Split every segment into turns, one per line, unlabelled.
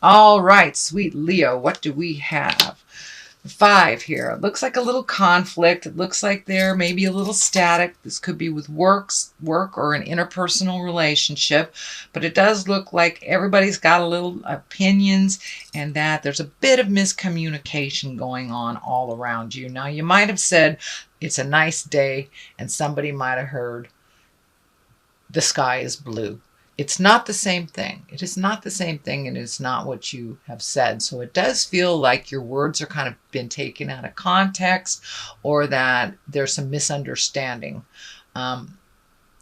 All right, sweet Leo, what do we have? The 5 here. It looks like a little conflict. It looks like there may be a little static. This could be with work or an interpersonal relationship, but it does look like everybody's got a little opinions and that there's a bit of miscommunication going on all around you. Now, you might have said it's a nice day and somebody might have heard the sky is blue. It's not the same thing. It is not the same thing, and it's not what you have said. So it does feel like your words are kind of been taken out of context, or that there's some misunderstanding.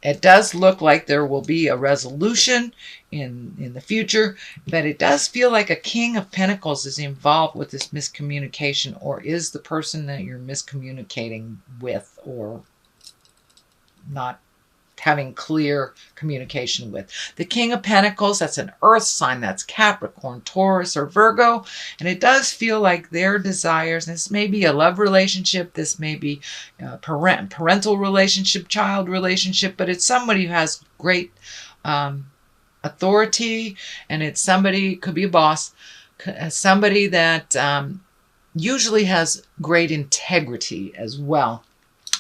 It does look like there will be a resolution in the future, but it does feel like a King of Pentacles is involved with this miscommunication, or is the person that you're miscommunicating with or not having clear communication with. The King of Pentacles, that's an earth sign, that's Capricorn, Taurus, or Virgo, and it does feel like their desires, this may be a love relationship, this may be a parental relationship, child relationship, but it's somebody who has great authority, and it's somebody, could be a boss, somebody that usually has great integrity as well,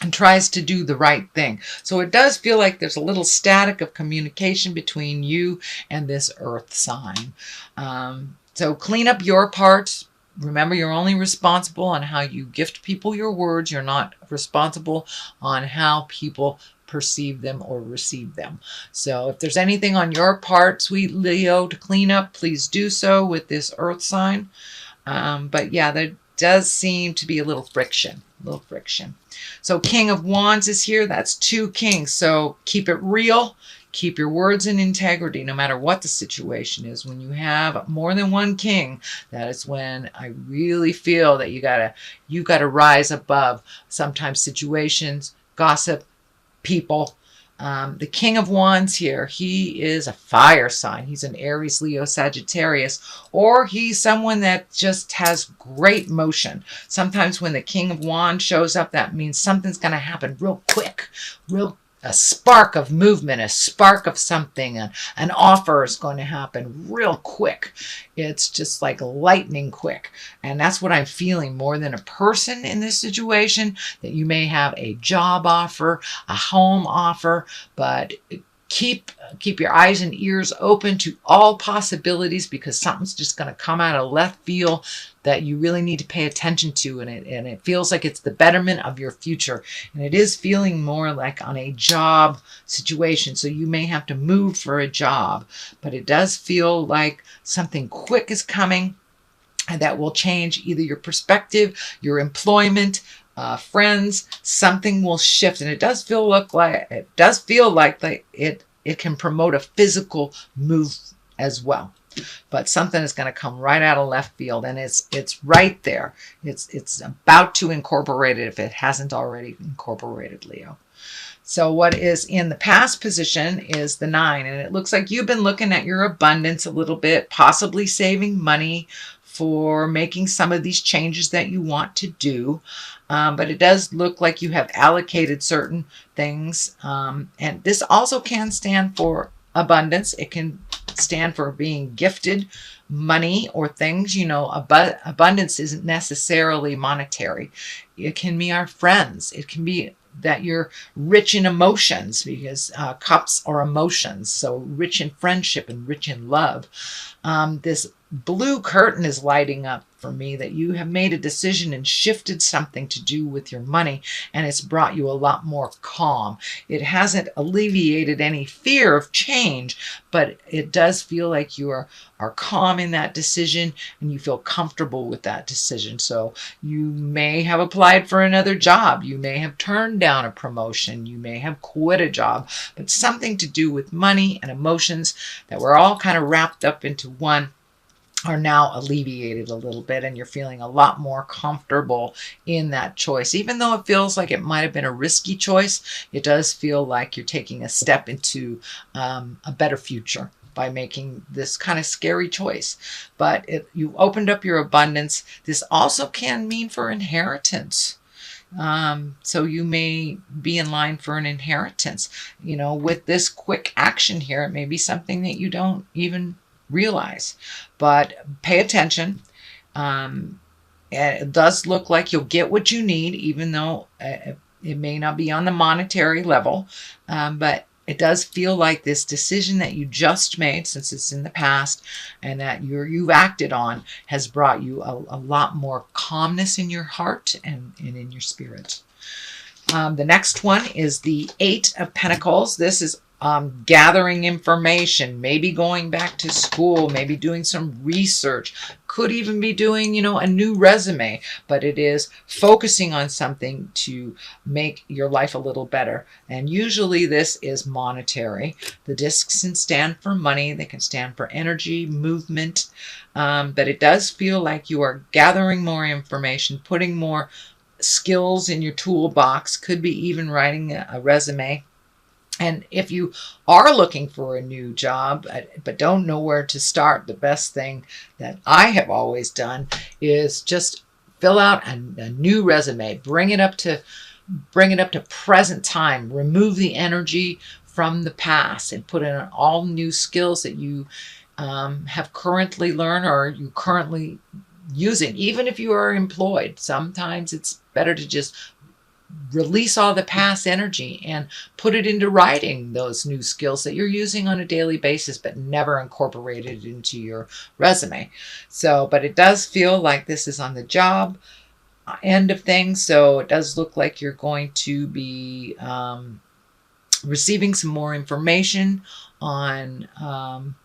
and tries to do the right thing. So it does feel like there's a little static of communication between you and this earth sign. So clean up your part. Remember, you're only responsible on how you gift people your words. You're not responsible on how people perceive them or receive them. So if there's anything on your part, sweet Leo, to clean up, please do so with this earth sign. But yeah, there does seem to be a little friction. So King of Wands is here. That's 2 kings. So keep it real. Keep your words in integrity no matter what the situation is. When you have more than 1 king, that is when I really feel that you gotta rise above sometimes situations, gossip, people. The King of Wands here, he is a fire sign. He's an Aries, Leo, Sagittarius, or he's someone that just has great motion. Sometimes when the King of Wands shows up, that means something's going to happen real quick, a spark of movement, a spark of something, an offer is going to happen real quick. It's just like lightning quick. And that's what I'm feeling more than a person in this situation, that you may have a job offer, a home offer, but keep your eyes and ears open to all possibilities, because something's just going to come out of left field that you really need to pay attention to, and it feels like it's the betterment of your future, and it is feeling more like on a job situation. So you may have to move for a job, but it does feel like something quick is coming, and that will change either your perspective, your employment, friends. Something will shift, and it does feel like it can promote a physical move as well. But something is going to come right out of left field, and it's right there. It's about to incorporate it if it hasn't already incorporated, Leo. So what is in the past position is the 9, and it looks like you've been looking at your abundance a little bit, possibly saving money for making some of these changes that you want to do. But it does look like you have allocated certain things. And this also can stand for abundance. It can stand for being gifted money or things. Abundance isn't necessarily monetary. It can be our friends. It can be that you're rich in emotions, because cups are emotions. So rich in friendship and rich in love. This blue curtain is lighting up for me, that you have made a decision and shifted something to do with your money, and it's brought you a lot more calm. It hasn't alleviated any fear of change, but it does feel like you are calm in that decision, and you feel comfortable with that decision. So you may have applied for another job. You may have turned down a promotion. You may have quit a job, but something to do with money and emotions that were all kind of wrapped up into one are now alleviated a little bit, and you're feeling a lot more comfortable in that choice. Even though it feels like it might have been a risky choice, it does feel like you're taking a step into a better future by making this kind of scary choice. But you opened up your abundance. This also can mean for inheritance. So you may be in line for an inheritance. With this quick action here, it may be something that you don't even realize. But pay attention. It does look like you'll get what you need, even though it may not be on the monetary level. But it does feel like this decision that you just made, since it's in the past and that you've acted on, has brought you a lot more calmness in your heart and in your spirit. The next one is the Eight of Pentacles. This is gathering information, maybe going back to school, maybe doing some research, could even be doing, a new resume, but it is focusing on something to make your life a little better. And usually this is monetary. The discs can stand for money, they can stand for energy, movement, but it does feel like you are gathering more information, putting more skills in your toolbox, could be even writing a resume. And if you are looking for a new job, but don't know where to start, the best thing that I have always done is just fill out a new resume, bring it up to present time, remove the energy from the past, and put in all new skills that you have currently learned or you currently using. Even if you are employed, sometimes it's better to just release all the past energy and put it into writing those new skills that you're using on a daily basis, but never incorporated into your resume. So, but it does feel like this is on the job end of things. So it does look like you're going to be receiving some more information on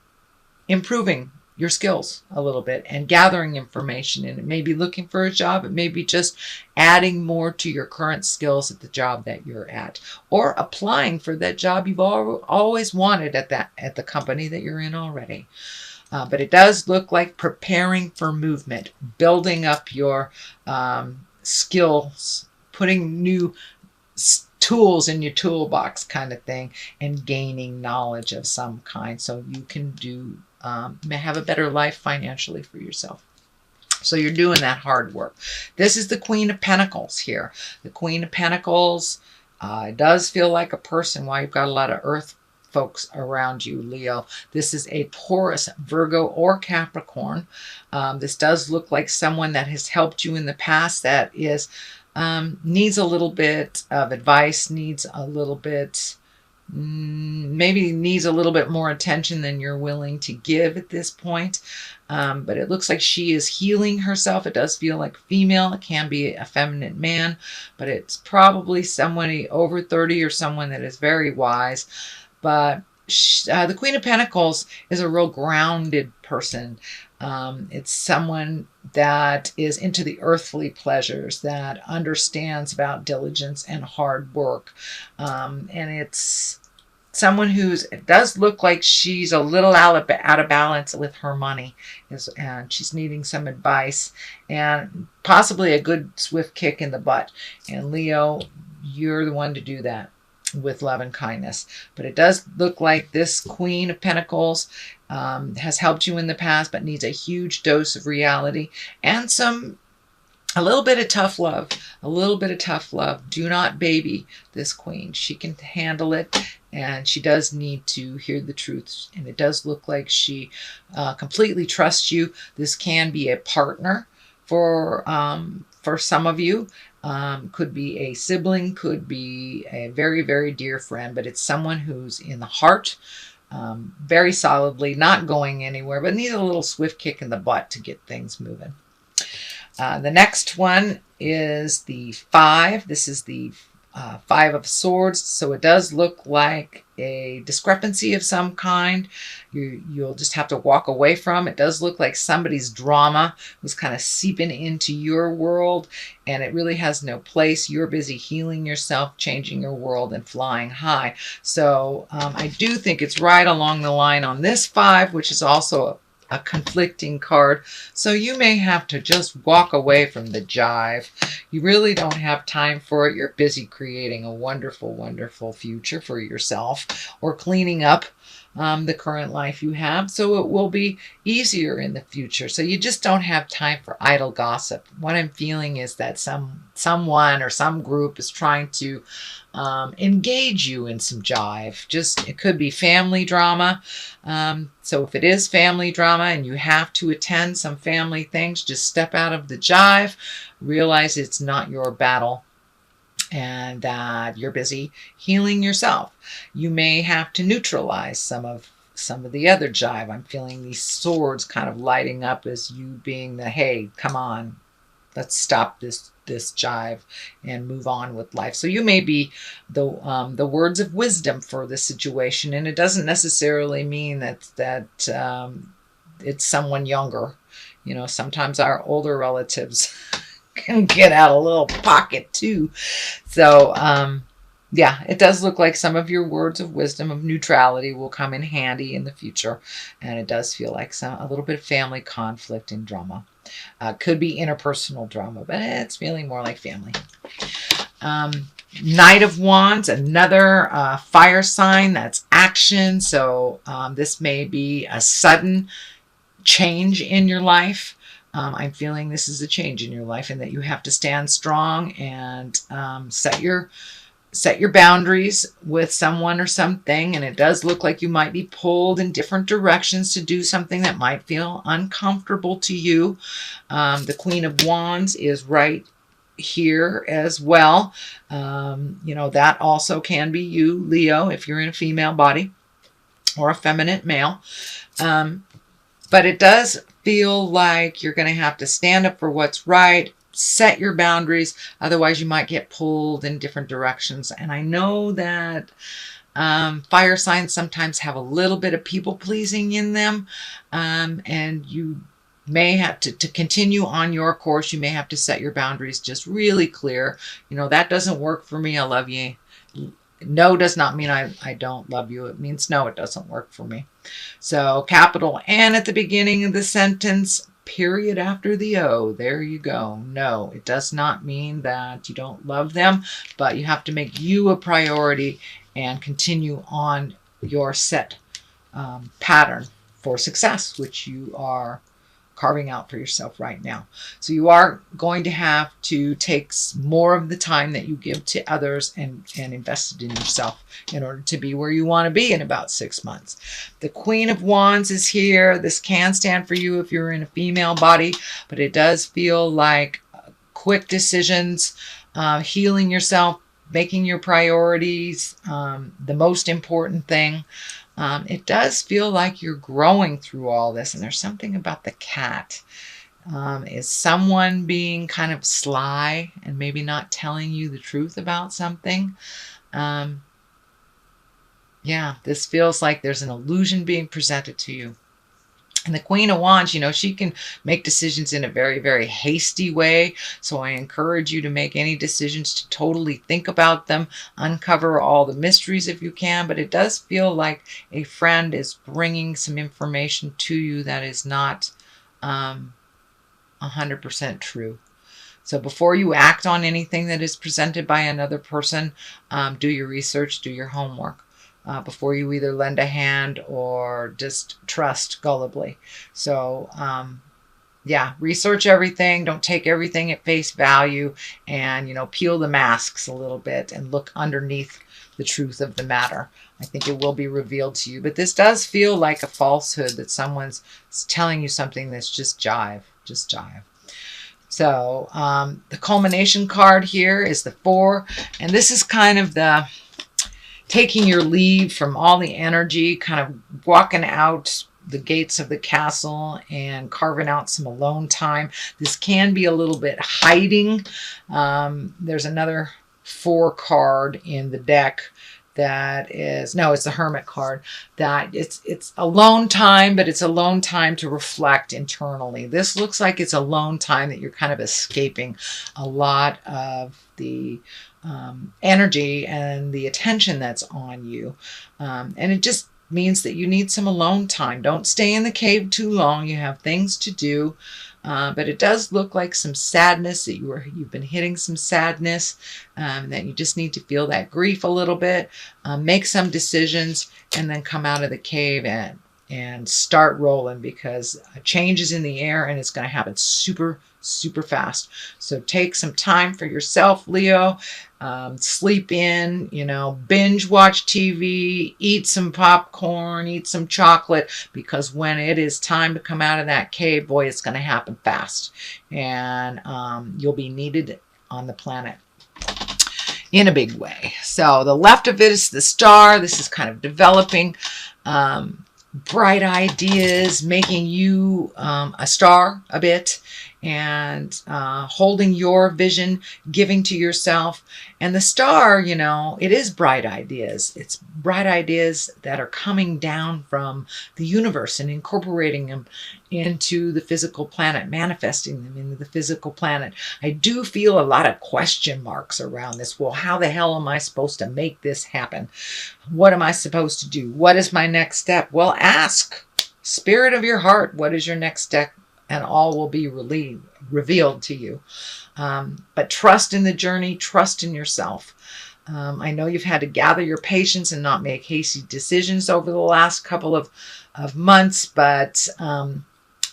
improving your skills a little bit and gathering information. And it may be looking for a job. It may be just adding more to your current skills at the job that you're at, or applying for that job you've always wanted at the company that you're in already. But it does look like preparing for movement, building up your skills, putting new tools in your toolbox kind of thing, and gaining knowledge of some kind so you can have a better life financially for yourself. So you're doing that hard work. This is the Queen of Pentacles here. The Queen of Pentacles does feel like a person. While you've got a lot of earth folks around you, Leo, this is a Taurus, Virgo, or Capricorn. This does look like someone that has helped you in the past that is needs a little bit of advice, needs a little bit maybe needs a little bit more attention than you're willing to give at this point. But it looks like she is healing herself. It does feel like female. It can be a feminine man, but it's probably somebody over 30 or someone that is very wise. But the Queen of Pentacles is a real grounded person. It's someone that is into the earthly pleasures, that understands about diligence and hard work. And it's someone it does look like she's a little out of balance with her money, and she's needing some advice and possibly a good swift kick in the butt. And Leo, you're the one to do that with love and kindness. But it does look like this Queen of Pentacles has helped you in the past, but needs a huge dose of reality and a little bit of tough love. A little bit of tough love. Do not baby this queen. She can handle it, and she does need to hear the truth. And it does look like she completely trusts you. This can be a partner for some of you. Could be a sibling, could be a very, very dear friend, but it's someone who's in the heart, very solidly, not going anywhere, but needs a little swift kick in the butt to get things moving. The next one is the 5. This is the 5 of Swords. So it does look like a discrepancy of some kind. You'll just have to walk away from. It does look like somebody's drama was kind of seeping into your world, and it really has no place. You're busy healing yourself, changing your world, and flying high. So I do think it's right along the line on this 5, which is also a conflicting card. So you may have to just walk away from the jive. You really don't have time for it. You're busy creating a wonderful, wonderful future for yourself, or cleaning up the current life you have. So it will be easier in the future. So you just don't have time for idle gossip. What I'm feeling is that someone or some group is trying to engage you in some jive. Just, it could be family drama. So if it is family drama and you have to attend some family things, just step out of the jive, realize it's not your battle, and that you're busy healing yourself. You may have to neutralize some of the other jive. I'm feeling these swords kind of lighting up as you being the, hey, come on, let's stop this jive and move on with life. So you may be the words of wisdom for this situation, and it doesn't necessarily mean that it's someone younger. You know, sometimes our older relatives can get out a little pocket too. So yeah, it does look like some of your words of wisdom, of neutrality, will come in handy in the future, and it does feel like a little bit of family conflict and drama. Could be interpersonal drama, but it's feeling more like family. Knight of Wands, another fire sign. That's action. So this may be a sudden change in your life. I'm feeling this is a change in your life, and that you have to stand strong and set your boundaries with someone or something. And it does look like you might be pulled in different directions to do something that might feel uncomfortable to you. The Queen of Wands is right here as well. You know, that also can be you, Leo, if you're in a female body or a feminine male. But it does feel like you're going to have to stand up for what's right, set your boundaries. Otherwise, you might get pulled in different directions. And I know that fire signs sometimes have a little bit of people pleasing in them. And you may have to continue on your course. You may have to set your boundaries just really clear. You know, that doesn't work for me. I love you. No does not mean I don't love you. It means no, it doesn't work for me. So capital N at the beginning of the sentence, period after the O. There you go. No, it does not mean that you don't love them, but you have to make you a priority and continue on your set pattern for success, which you are carving out for yourself right now. So you are going to have to take more of the time that you give to others and invest it in yourself in order to be where you want to be in about 6 months. The Queen of Wands is here. This can stand for you if you're in a female body, but it does feel like quick decisions, healing yourself, making your priorities the most important thing. It does feel like you're growing through all this, and there's something about the cat. Is someone being kind of sly and maybe not telling you the truth about something? Yeah, this feels like there's an illusion being presented to you. And the Queen of Wands, you know, she can make decisions in a very, very hasty way. So I encourage you to make any decisions to totally think about them, uncover all the mysteries if you can. But it does feel like a friend is bringing some information to you that is not 100% true. So before you act on anything that is presented by another person, do your research, do your homework. Before you either lend a hand or just trust gullibly. So, yeah, research everything. Don't take everything at face value, and, you know, peel the masks a little bit and look underneath the truth of the matter. I think it will be revealed to you. But this does feel like a falsehood, that someone's telling you something that's just jive. So the culmination card here is the 4. And this is kind of the taking your leave from all the energy, kind of walking out the gates of the castle and carving out some alone time. This can be a little bit hiding. There's another 4 card in the deck that is, no, it's the Hermit card, that it's alone time, but it's alone time to reflect internally. This looks like it's alone time that you're kind of escaping a lot of the energy and the attention that's on you. And it just means that you need some alone time. Don't stay in the cave too long. You have things to do. But it does look like some sadness, that you've been hitting some sadness, that you just need to feel that grief a little bit, make some decisions, and then come out of the cave and start rolling, because a change is in the air and it's going to happen super, super fast. So take some time for yourself, Leo. Sleep in, binge watch TV, eat some popcorn, eat some chocolate, because when it is time to come out of that cave, boy, it's going to happen fast. And you'll be needed on the planet in a big way. So the left of it is the star. This is kind of developing bright ideas, making you a star a bit, and holding your vision, giving to yourself. And the star, it is bright ideas. It's bright ideas that are coming down from the universe and incorporating them into the physical planet, manifesting them into the physical planet. I do feel a lot of question marks around this. Well, how the hell am I supposed to make this happen? What am I supposed to do? What is my next step? Well, ask. Spirit of your heart, what is your next step? And all will be revealed to you. But trust in the journey, trust in yourself. I know you've had to gather your patience and not make hasty decisions over the last couple of months, but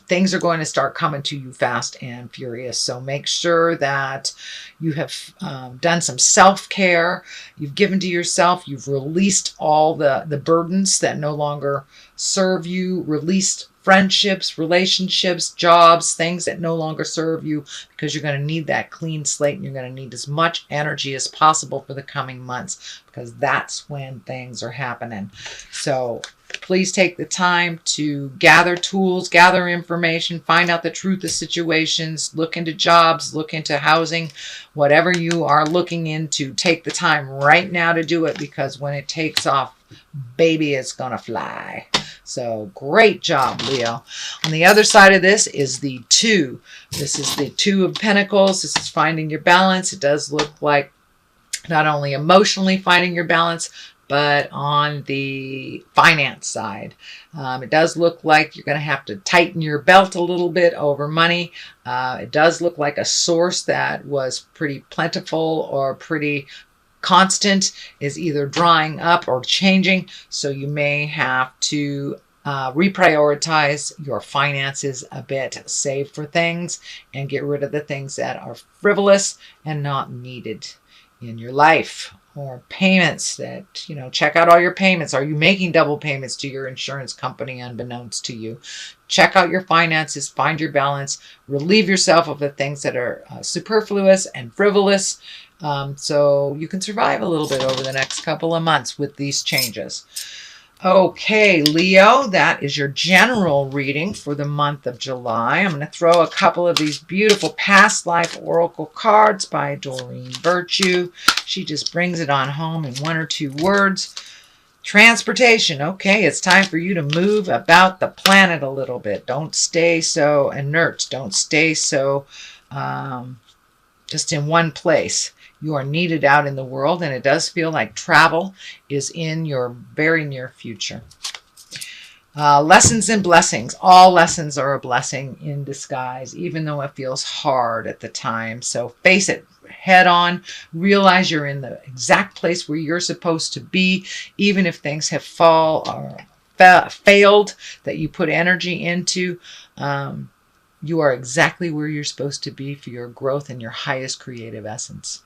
things are going to start coming to you fast and furious. So make sure that you have done some self-care. You've given to yourself. You've released all the burdens that no longer serve you, released friendships, relationships, jobs, things that no longer serve you, because you're going to need that clean slate, and you're going to need as much energy as possible for the coming months, because that's when things are happening. So please take the time to gather tools, gather information, find out the truth of situations, look into jobs, look into housing, whatever you are looking into. Take the time right now to do it, because when it takes off, baby, it's going to fly. So great job, Leo. On the other side of this is the 2. This is the 2 of Pentacles. This is finding your balance. It does look like not only emotionally finding your balance, but on the finance side. It does look like you're going to have to tighten your belt a little bit over money. It does look like a source that was pretty plentiful or pretty constant is either drying up or changing. So you may have to reprioritize your finances a bit, save for things, and get rid of the things that are frivolous and not needed in your life. Or payments that, check out all your payments. Are you making double payments to your insurance company unbeknownst to you? Check out your finances, find your balance, relieve yourself of the things that are superfluous and frivolous, so you can survive a little bit over the next couple of months with these changes. Okay, Leo, that is your general reading for the month of July. I'm going to throw a couple of these beautiful past life oracle cards by Doreen Virtue. She just brings it on home in 1 or 2 words. Transportation. Okay, it's time for you to move about the planet a little bit. Don't stay so inert. Don't stay so just in one place. You are needed out in the world, and it does feel like travel is in your very near future. Lessons and blessings. All lessons are a blessing in disguise, even though it feels hard at the time. So face it head on. Realize you're in the exact place where you're supposed to be, even if things have failed that you put energy into. You are exactly where you're supposed to be for your growth and your highest creative essence.